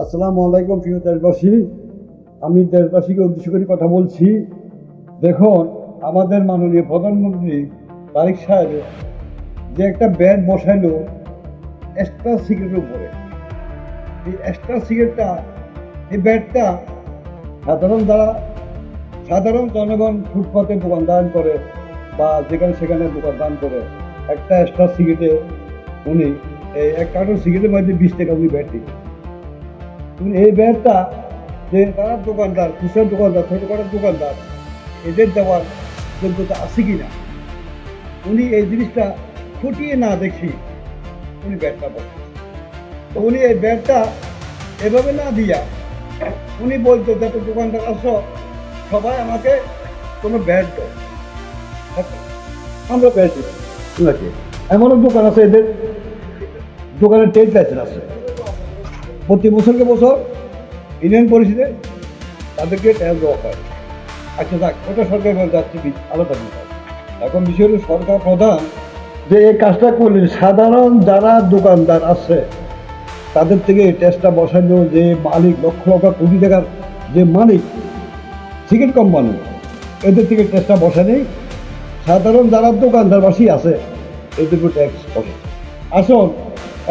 আসসালামু আলাইকুম প্রিয় দেশবাসী। আমি দেশবাসীকে উদ্দেশ্য করে কথা বলছি। দেখুন, আমাদের মাননীয় প্রধানমন্ত্রী তারেক সাহেব যে একটা ব্যান বসাইলো এক্সট্রা সিগারেটের উপরে, এই এক্সট্রা সিগারেটটা, এই ব্যানটা সাধারণ জনগণ ফুটপাতে দোকানদান করে বা যেখানে সেখানে দোকানদান করে, একটা এক্সট্রা সিগারেটে উনি এক কার্টন সিগারেটের মধ্যে 20 টাকা উনি ব্যাট দিন। এই ব্যাগটা যে তারা দোকানদার, খুচরা দোকানদার, ছোটখাটো দোকানদার, এদের দেওয়ার যোগ্যতা আছে কি না, উনি এই জিনিসটা খুঁটিয়ে না দেখি উনি ব্যাগটা বলেন। তো উনি এই ব্যাগটা এভাবে না দিয়া উনি বলতো যত দোকানদার আসো সবাই আমাকে কোনো ব্যাগ দেয়, আমরা ব্যাগ দিই। ঠিক আছে, এমনও দোকান আছে, এদের দোকানের ট্রেড লাইসেন্স আছে, প্রতি বছরকে বছর ইউনিয়ন পরিষদে তাদেরকে ট্যাক্স দেওয়া হয়। আচ্ছা যাক, ওটা সরকার যাচ্ছে আলাদা বিষয়। এখন বিষয় হলো সরকার প্রধান যে এই কাজটা করলেন, সাধারণ যারা দোকানদার আছে তাদের থেকে এই ট্যাক্সটা বসানো, যে মালিক লক্ষ লক্ষ কোটি টাকার যে মালিক সিগারেট কোম্পানি, এদের থেকে ট্যাক্সটা বসা নেই। সাধারণ যারা দোকানদারবাসী আছে এদেরকে ট্যাক্স বসে। আসুন,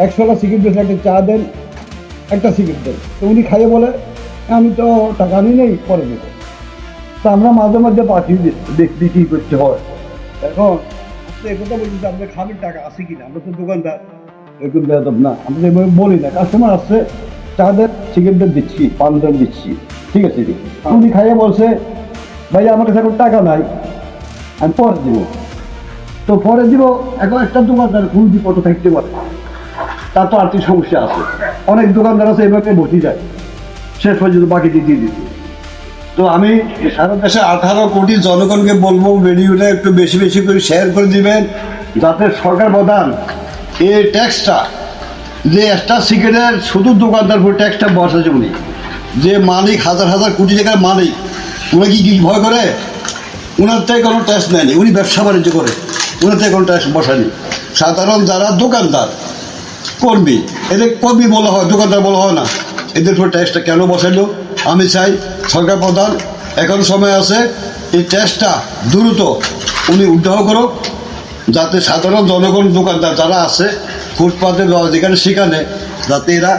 100টা সিগারেট বেশি একটা চা দেন, একটা সিগারেট দেন, তো উনি খাইয়ে বলে আমি তো টাকা নিই নেই, পরে দেবো। তা আমরা মাঝে মাঝে পাঠিয়ে বিক্রি করতে হয়। এখন এই কথা বলছি যে আমাদের খাবেন টাকা আছে কিনা, আমরা তো দোকানদার এরকম বেদব না, আমরা এভাবে বলি না। কাস্টমার আসছে, চা দেন, সিগারেট দিচ্ছি, পান দেন দিচ্ছি, ঠিক আছে। উনি খাইয়ে বলছে ভাই আমার কাছে এখন টাকা নাই, আমি পরে দিব। তো পরে দিব, এখন একটা দোকানদার কোন বিপদ থাকতে পারে, তার তো আর্থিক সমস্যা আছে। অনেক দোকানদার আছে এভাবে বসে যায়, শেষ পর্যন্ত বাকি দিয়ে দিতে। তো আমি সারা দেশে 18 কোটি জনগণকে বলবো, ভিডিওটা একটু বেশি বেশি করে শেয়ার করে দিবেন, যাতে সরকার প্রধান এই ট্যাক্সটা, যে একটা সিগারেটের শুধু দোকানদার উপর ট্যাক্সটা বসাচ্ছে উনি, যে মালিক হাজার হাজার কোটি টাকার মালিক, উনি কি ভয় করে? ওনার থেকে কোনো ট্যাক্স নেয়নি, উনি ব্যবসা বাণিজ্য করে, ওনার থেকে কোনো ট্যাক্স বসায়নি। সাধারণ যারা দোকানদার কর্মী, এদের কর্মী বলা হয়, দোকানদার বলা হয় না, এদের উপর ট্যাক্সটা কেন বসাইলো? আমি চাই সরকার প্রধান এখন সময় আছে, এই ট্যাক্সটা দ্রুত উনি উদ্ধার করুক, যাতে সাধারণ জনগণ দোকানদার যারা আছে ফুটপাতে যেখানে সেখানে, যাতে এরা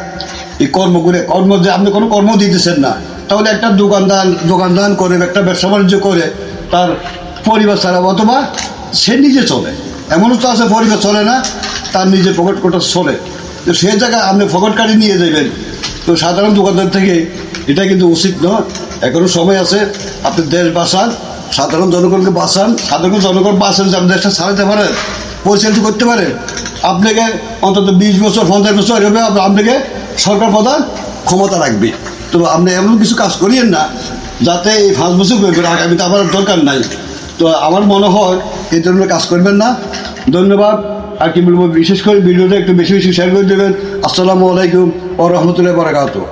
এই কর্ম করে, যে আপনি কোনো কর্ম দিতেছেন না, তাহলে একটা দোকানদান করে, একটা ব্যবসা বাণিজ্য করে তার পরিবার ছাড়া, অথবা সে নিজে চলে। এমনও তো আছে পরিবার চলে না, তার নিজের পকেট কোটা চলে, তো সেই জায়গায় আপনি পকেট কাটি নিয়ে যাবেন। তো সাধারণ দোকানদার থেকে এটা কিন্তু উচিত নয়। এখনও সময় আছে, আপনি দেশ বাঁচান, সাধারণ জনগণকে বাঁচান, সাধারণ জনগণ বাঁচান, যে আপনি দেশটা চালাতে পারেন, পরিচালিত করতে পারেন। আপনাকে অন্তত 20 বছর 50 বছর এভাবে আপনাকে সরকার প্রধান ক্ষমতা রাখবে। তো আপনি এমন কিছু কাজ করিয়েন না যাতে এই 5 বছর করে আগামীতে আমার দরকার নাই। তো আমার মনে হয় এই ধরনের কাজ করবেন না। ধন্যবাদ। আর কি বলবো, বিশেষ করে ভিডিওটা একটু বেশি বেশি শেয়ার করে দেবেন। আসসালামু আলাইকুম ওয়া রাহমাতুল্লাহি ওয়া বারাকাতুহু।